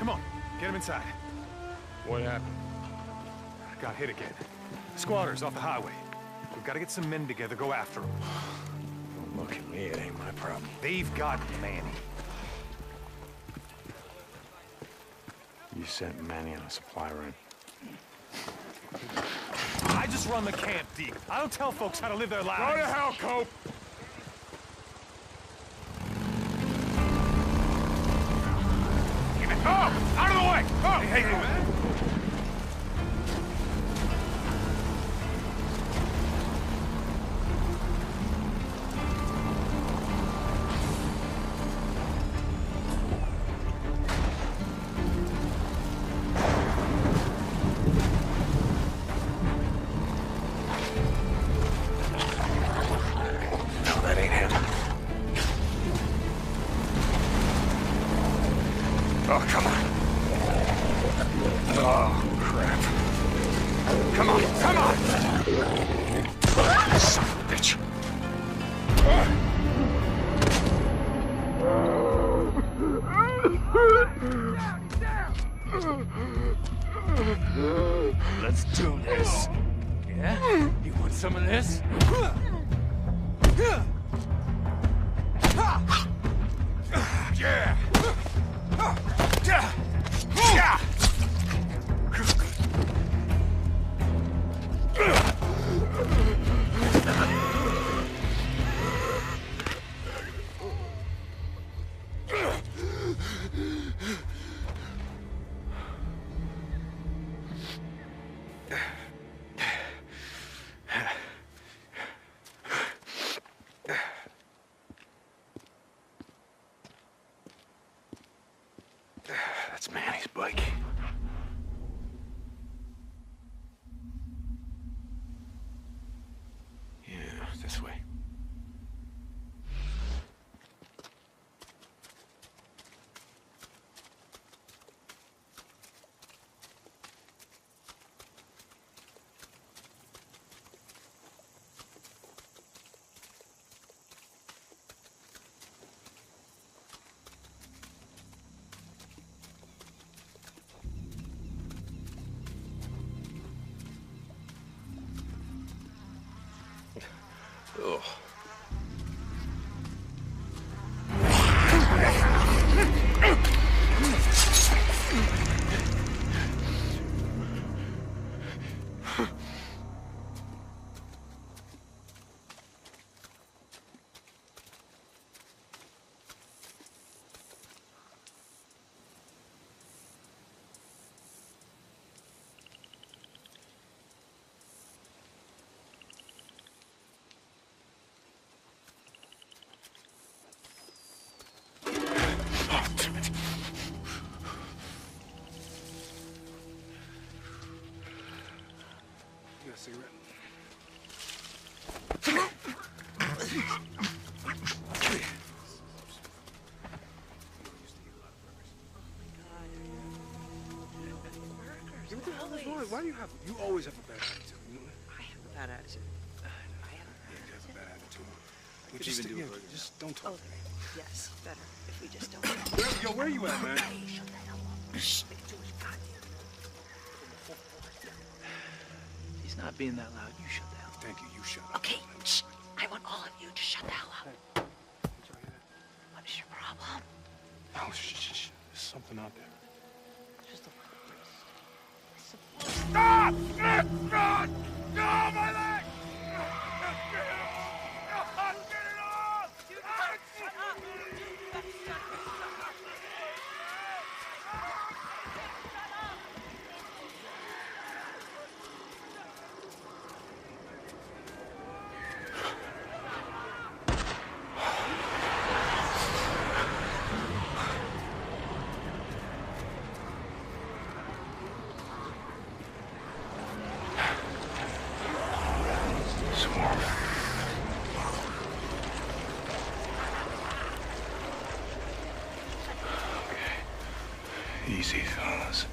Come on, get him inside. What happened? Got hit again. Squatters off the highway. We've got to get some men together, go after them. Don't look at me, it ain't my problem. They've got Manny. You sent Manny on a supply run. I just run the camp, Deke. I don't tell folks how to live their lives. Go to hell, Cope! Oh! Out of the way! Oh! Hey, man! No, that ain't him. Oh, come on. Oh, crap. Come on, come on! Son of a bitch. Let's do this. Yeah? You want some of this? Yeah! Yeah! That's Manny's bike. Yeah, this way. Ugh. You got a cigarette? What the hell is wrong? Why do you have... You always have a bad attitude. I have a bad attitude. Yeah, you have a bad attitude. Just don't talk. Okay. Yes, better if we just don't. Yo, where you at, man? Hey, shut the hell up. Shh, make it too much goddamn. He's not being that loud. You shut the hell up. Thank you, you shut up. Okay, shh. I want all of you to shut the hell up. What is your problem? Oh, shh. There's something out there. Just a Stop! God! No, my leg! Easy, fellas.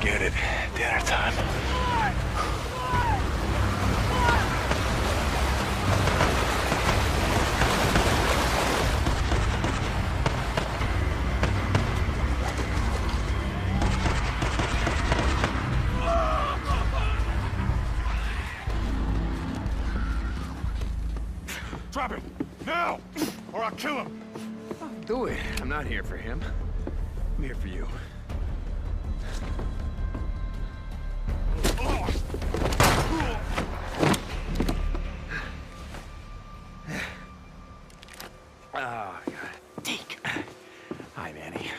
Forget it. Dinner time. Drop him! Now! Or I'll kill him! Do it. I'm not here for him. I'm here for you. Oh, God. Deke. Hi, Manny.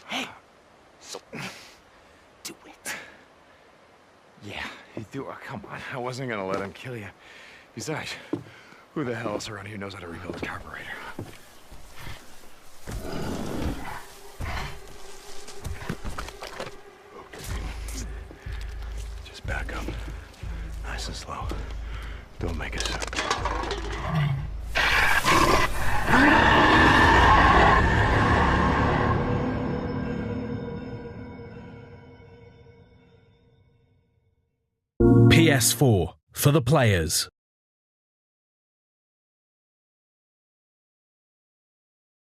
Hey. So, do it. Yeah, he threw. Oh, come on. I wasn't gonna let him kill you. Besides, who the hell else around here knows how to rebuild a carburetor? Okay. Just back up. Nice and slow. Don't make a sound. PS4 for the players.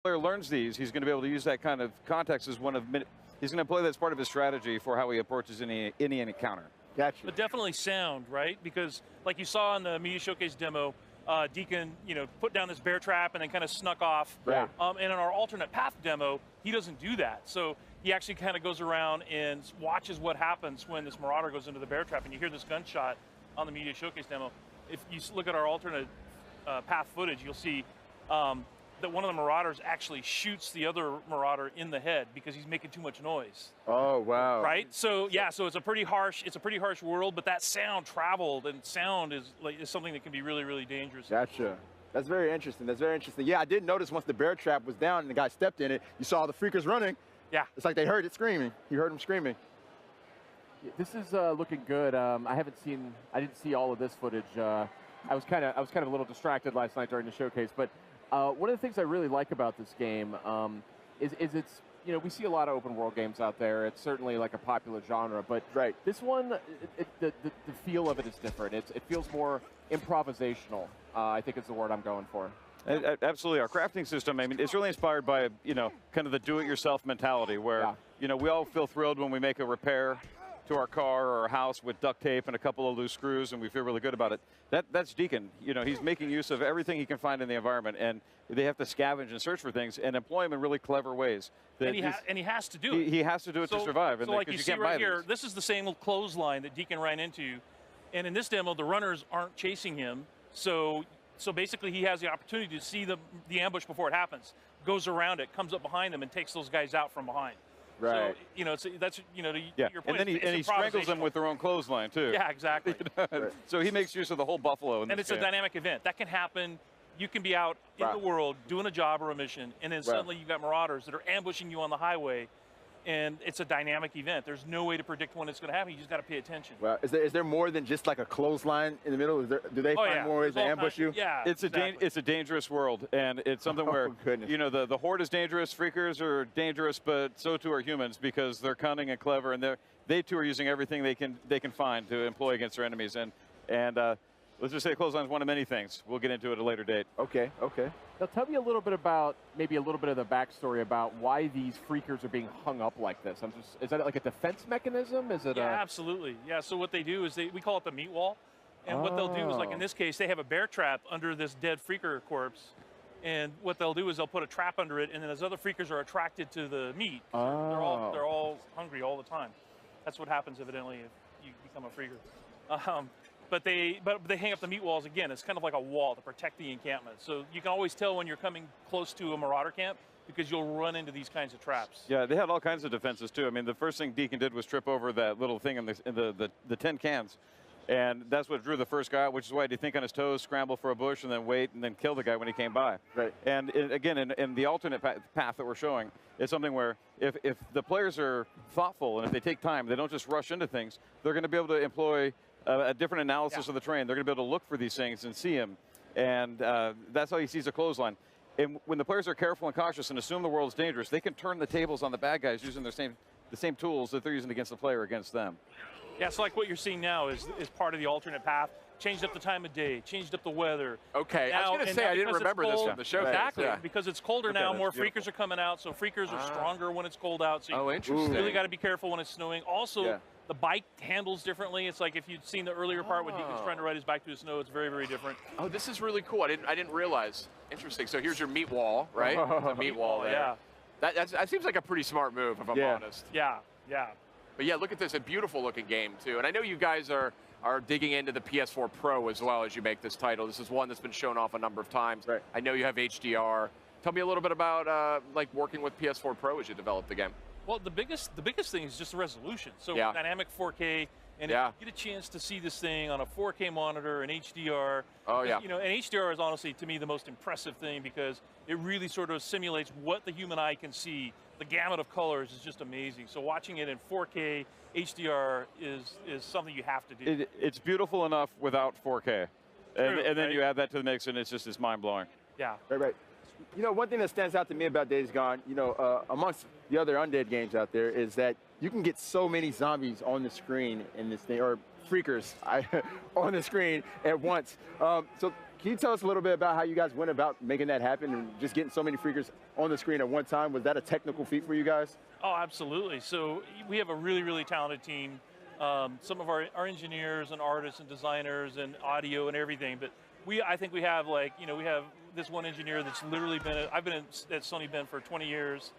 Player learns these, he's going to be able to use that kind of context as one of he's going to play that's part of his strategy for how he approaches any encounter. Gotcha. But definitely sound, right? Because like you saw in the media showcase demo, Deacon, put down this bear trap and then kind of snuck off. Right. And in our alternate path demo, he doesn't do that. So he actually kind of goes around and watches what happens when this Marauder goes into the bear trap, and you hear this gunshot on the media showcase demo. If you look at our alternate path footage, you'll see that one of the Marauders actually shoots the other Marauder in the head because he's making too much noise. Oh, wow. Right? So yeah, so it's a pretty harsh world, but that sound traveled, and sound is something that can be really, really dangerous. Gotcha. That's very interesting. That's very interesting. Yeah, I did notice once the bear trap was down and the guy stepped in it, you saw the freakers running. Yeah. It's like they heard it screaming. You heard them screaming. This is looking good. I didn't see all of this footage. I was kind of a little distracted last night during the showcase, but one of the things I really like about this game is it's, we see a lot of open world games out there. It's certainly like a popular genre, but right. This one, the feel of it is different. It feels more improvisational. I think is the word I'm going for. Absolutely. Our crafting system, I mean, it's really inspired by, kind of the do-it-yourself mentality where, we all feel thrilled when we make a repair to our car or our house with duct tape and a couple of loose screws, and we feel really good about it. That's Deacon. He's making use of everything he can find in the environment, and they have to scavenge and search for things and employ them in really clever ways. And he has to do it. He has to do it to survive. So like you see right here, this is the same clothesline that Deacon ran into, and in this demo, the runners aren't chasing him, so basically he has the opportunity to see the ambush before it happens, goes around it, comes up behind them, and takes those guys out from behind. Right. So, to your point. And then he strangles them with their own clothesline, too. Yeah, exactly. Right. So he makes use of the whole buffalo. And it's a dynamic event. That can happen. You can be out in the world doing a job or a mission, and then suddenly you've got Marauders that are ambushing you on the highway, and it's a dynamic event. There's no way to predict when it's going to happen. You just got to pay attention. Well, is there more than just like a clothesline in the middle? Do they find more ways to ambush you? Yeah, it's a dangerous world, and it's something where the Horde is dangerous, freakers are dangerous, but so too are humans because they're cunning and clever, and they too are using everything they can find to employ against their enemies. And let's just say clothesline is one of many things. We'll get into it at a later date. Okay. Now tell me a little bit about, maybe a little bit of the backstory about why these freakers are being hung up like this. Is that like a defense mechanism? Is it? Yeah, absolutely. Yeah, so what they do is we call it the meat wall. And what they'll do is, like in this case, they have a bear trap under this dead freaker corpse. And what they'll do is they'll put a trap under it, and then those other freakers are attracted to the meat. So they're all hungry all the time. That's what happens, evidently, if you become a freaker. But they hang up the meat walls again. It's kind of like a wall to protect the encampment. So you can always tell when you're coming close to a Marauder camp because you'll run into these kinds of traps. Yeah, they had all kinds of defenses too. I mean, the first thing Deacon did was trip over that little thing in the tin cans, and that's what drew the first guy out, which is why he'd think on his toes, scramble for a bush, and then wait, and then kill the guy when he came by. Right. And again, in the alternate path that we're showing, it's something where if the players are thoughtful and if they take time, they don't just rush into things, they're going to be able to employ a different analysis of the terrain. They're going to be able to look for these things and see them. And that's how he sees a clothesline. And when the players are careful and cautious and assume the world's dangerous, they can turn the tables on the bad guys using the same tools that they're using against the player against them. Yeah, so like what you're seeing now is part of the alternate path. Changed up the time of day, changed up the weather. Okay, now, I was going to say, I didn't remember this from the show. Exactly, Yeah. because it's colder now, more freakers are coming out, so freakers are stronger when it's cold out. So you interesting. really got to be careful when it's snowing. Also, the bike handles differently. It's like if you'd seen the earlier part when Deacon's trying to ride his bike through the snow, it's very, very different. Oh, this is really cool. I didn't realize. Interesting. So here's your meat wall, right? The meat wall there. Yeah. That seems like a pretty smart move, if I'm honest. Yeah, yeah. But yeah, look at this, a beautiful looking game too. And I know you guys are digging into the PS4 Pro as well as you make this title. This is one that's been shown off a number of times. Right. I know you have HDR. Tell me a little bit about like working with PS4 Pro as you develop the game. Well, the biggest thing is just the resolution. So dynamic 4K, and if you get a chance to see this thing on a 4K monitor and HDR. Oh yeah. You know, and HDR is honestly to me the most impressive thing because it really sort of simulates what the human eye can see. The gamut of colors is just amazing. So watching it in 4K HDR is something you have to do. It's beautiful enough without 4K, and then right? you add that to the mix, and it's mind blowing. Yeah. Right. You know, one thing that stands out to me about Days Gone, you know, amongst the other Undead games out there, is that you can get so many zombies on the screen in this thing, or freakers on the screen at once. So can you tell us a little bit about how you guys went about making that happen and just getting so many freakers on the screen at one time? Was that a technical feat for you guys? Oh, absolutely. So we have a really, really talented team. Some of our engineers and artists and designers and audio and everything, but I think we have we have this one engineer that's literally I've been at Sony for 20 years.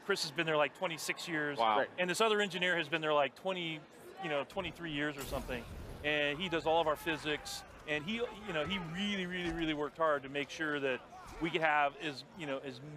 Chris has been there like 26 years. Wow. Right. And this other engineer has been there like 23 years or something. And he does all of our physics. And he really, really, really worked hard to make sure that we could have as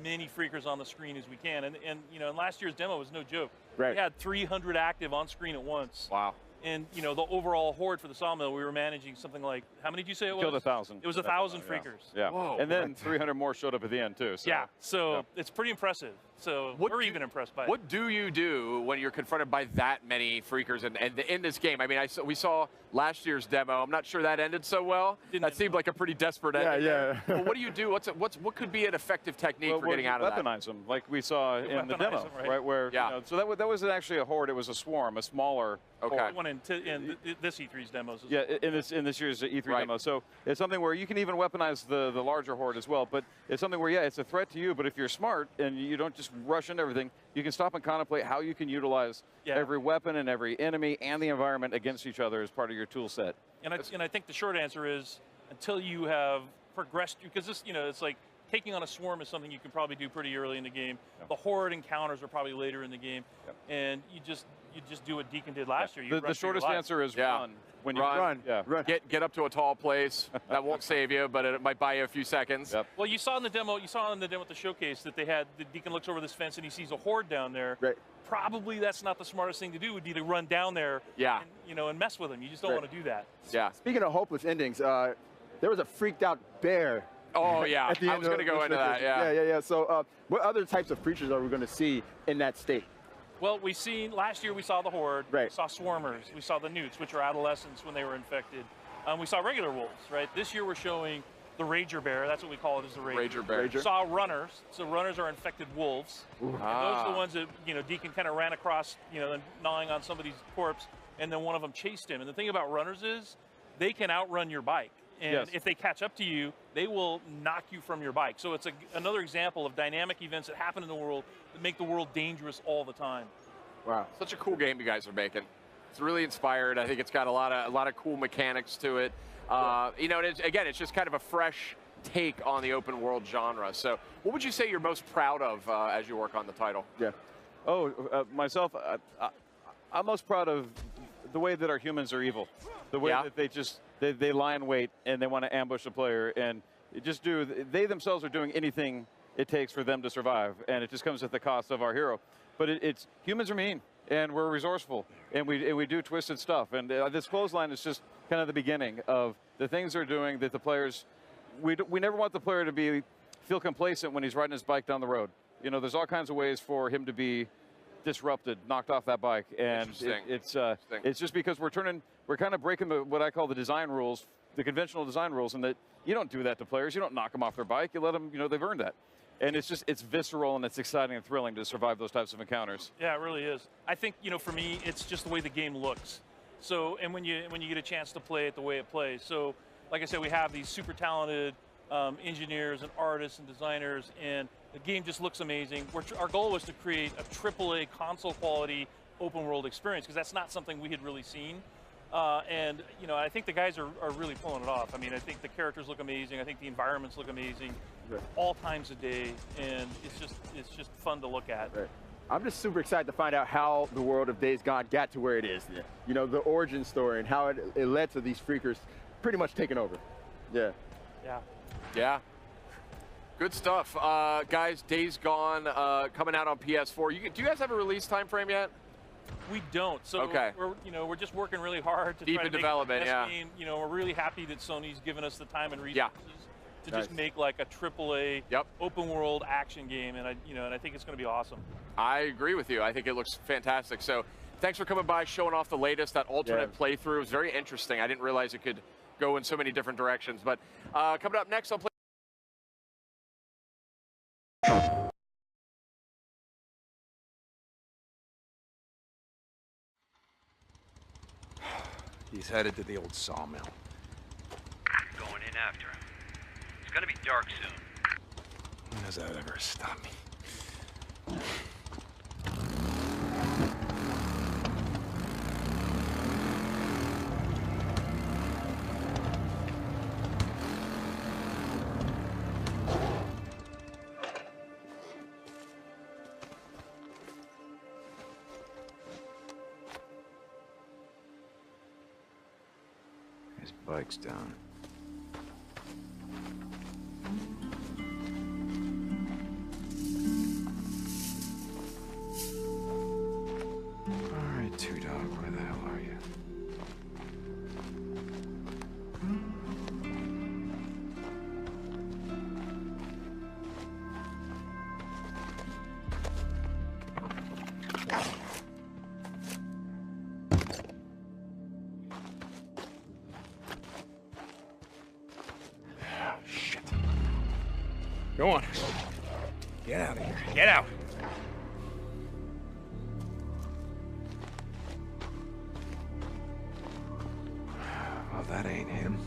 many freakers on the screen as we can. And last year's demo was no joke. Right. We had 300 active on screen at once. Wow. And the overall horde for the Sawmill, we were managing something like, how many did you say it was? Killed 1,000. It was 1,000 freakers. Yeah. Whoa. And then 300 more showed up at the end too. So. Yeah. So it's pretty impressive. So we're even impressed by it. What do you do when you're confronted by that many freakers and in this game? I mean, we saw last year's demo. I'm not sure that ended so well. That seemed like a pretty desperate ending. Yeah. Well, what do you do? What could be an effective technique for getting out of that? Weaponize them, like we saw in the demo, them, right? Where so that wasn't actually a horde; it was a swarm, a smaller. Okay. Horde. One in this E3's demos. Yeah, in this year's E3 demo. So it's something where you can even weaponize the larger horde as well. But it's something where it's a threat to you. But if you're smart and you don't just rush into everything, you can stop and contemplate how you can utilize every weapon and every enemy and the environment against each other as part of your tool set. And I think the short answer is until you have progressed, because this it's like taking on a swarm is something you can probably do pretty early in the game. The horde encounters are probably later in the game, and you just do what Deacon did last year. The shortest answer is run. When you run. Get up to a tall place. That won't save you, but it might buy you a few seconds. Yep. Well, you saw in the demo at the showcase that the Deacon looks over this fence and he sees a horde down there. Right. Probably that's not the smartest thing to do. Would be to run down there. Yeah. And mess with them. You just don't want to do that. Yeah. Speaking of hopeless endings, there was a freaked out bear. Oh yeah. At the I end was going to go into that. Yeah. So what other types of creatures are we going to see in that state? Well, last year we saw the horde. Right. We saw swarmers. We saw the newts, which are adolescents when they were infected. We saw regular wolves, right? This year we're showing the Rager Bear. That's what we call it, is the Rager. Bear. We saw runners. So runners are infected wolves. And those are the ones that, Deacon kind of ran across, and gnawing on somebody's corpse, and then one of them chased him. And the thing about runners is they can outrun your bike. And if they catch up to you, they will knock you from your bike. So it's another example of dynamic events that happen in the world that make the world dangerous all the time. Wow. Such a cool game you guys are making. It's really inspired. I think it's got a lot of cool mechanics to it. And it's just kind of a fresh take on the open world genre. So what would you say you're most proud of as you work on the title? Yeah. Myself, I'm most proud of the way that our humans are evil. The way that they lie in wait and they want to ambush a player, and they themselves are doing anything it takes for them to survive, and it just comes at the cost of our hero. But humans are mean, and we're resourceful, and we do twisted stuff. And this clothesline is just kind of the beginning of the things they're doing that the players. We never want the player to feel complacent when he's riding his bike down the road. There's all kinds of ways for him to be disrupted, knocked off that bike, and it's just because we're kind of breaking what I call the design rules the conventional design rules, and that you don't do that to players. You don't knock them off their bike. You let them, they've earned that. And it's visceral and it's exciting and thrilling to survive those types of encounters. Yeah, it really is. I think, for me, it's just the way the game looks. So, and when you get a chance to play it the way it plays. So, like I said, we have these super talented engineers and artists and designers, and the game just looks amazing. Our goal was to create a AAA console quality open world experience, because that's not something we had really seen. And I think the guys are really pulling it off. I mean, I think the characters look amazing. I think the environments look amazing, all times of day, and it's just fun to look at. Right. I'm just super excited to find out how the world of Days Gone got to where it is. The origin story and how it led to these freakers pretty much taking over. Yeah. Yeah. Yeah. Good stuff, guys. Days Gone coming out on PS4. Do you guys have a release time frame yet? We don't. So okay. we're just working really hard to deep try in to development. make the best game. We're really happy that Sony's given us the time and resources to just make like a AAA open world action game, and I think it's going to be awesome. I agree with you. I think it looks fantastic. So thanks for coming by, showing off the latest. That alternate playthrough was very interesting. I didn't realize it could go in so many different directions. But coming up next, I'll play. He's headed to the old sawmill. Going in after him. It's gonna be dark soon. When does that ever stop me? His bike's down. All right, Two Dog, where the hell are you? Go on. Get out of here. Get out. Well, that ain't him.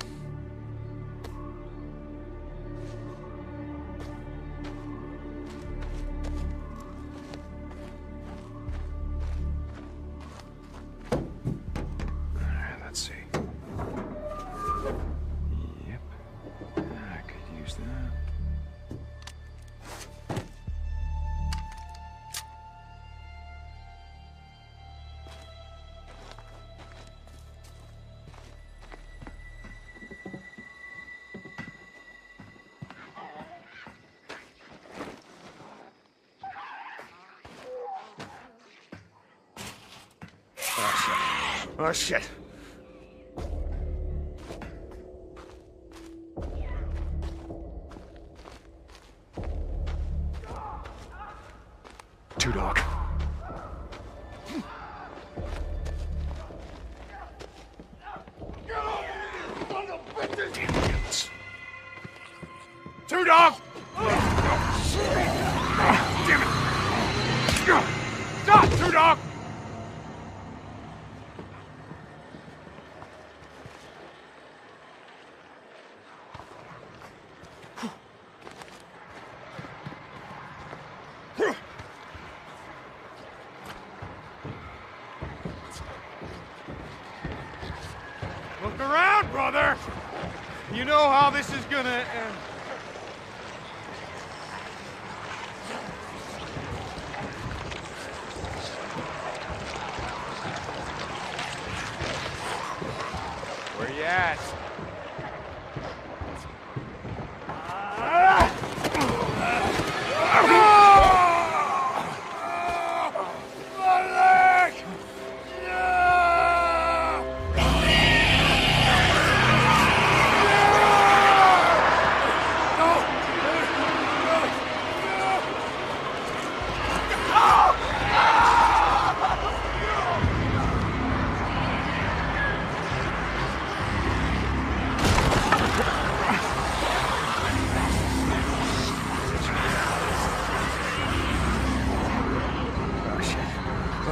Let's see. Yep. I could use that. Oh, shit. Two Dog. Two Dog! Damn it! Stop, Two Dog! Look around, brother! You know how this is gonna end. Where you at?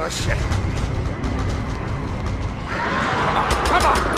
Oh, shit. Come on!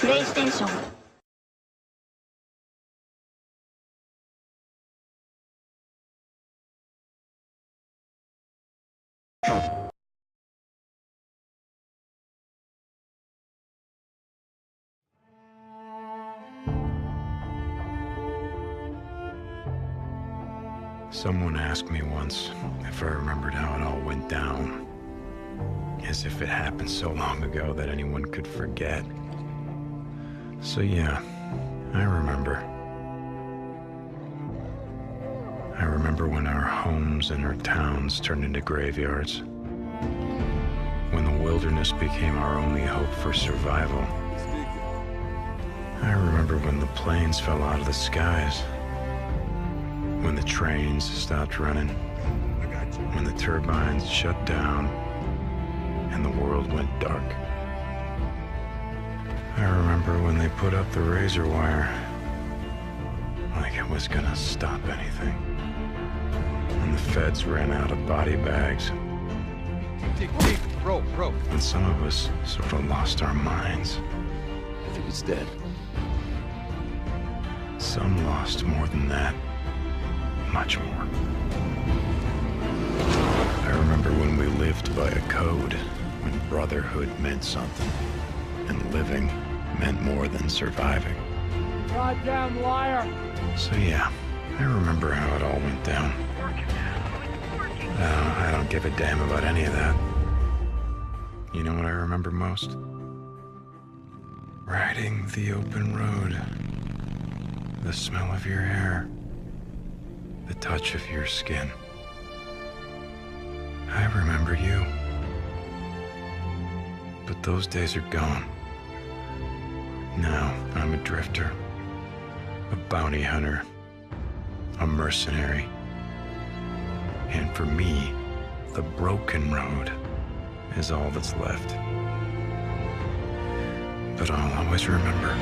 プレイステーション。Someone asked me once if I remembered how it all went down. As if it happened so long ago that anyone could forget. So yeah, I remember. I remember when our homes and our towns turned into graveyards. When the wilderness became our only hope for survival. I remember when the planes fell out of the skies. When the trains stopped running. When the turbines shut down and the world went dark. I remember when they put up the razor wire like it was gonna stop anything. And the feds ran out of body bags. Dig, rope. And some of us sort of lost our minds. I think it's dead. Some lost more than that. Much more. I remember when we lived by a code, when brotherhood meant something, and living meant more than surviving. Goddamn liar! So yeah, I remember how it all went down. I don't give a damn about any of that. You know what I remember most? Riding the open road. The smell of your hair. The touch of your skin. I remember you. But those days are gone. Now I'm a drifter, a bounty hunter, a mercenary. And for me, the broken road is all that's left. But I'll always remember.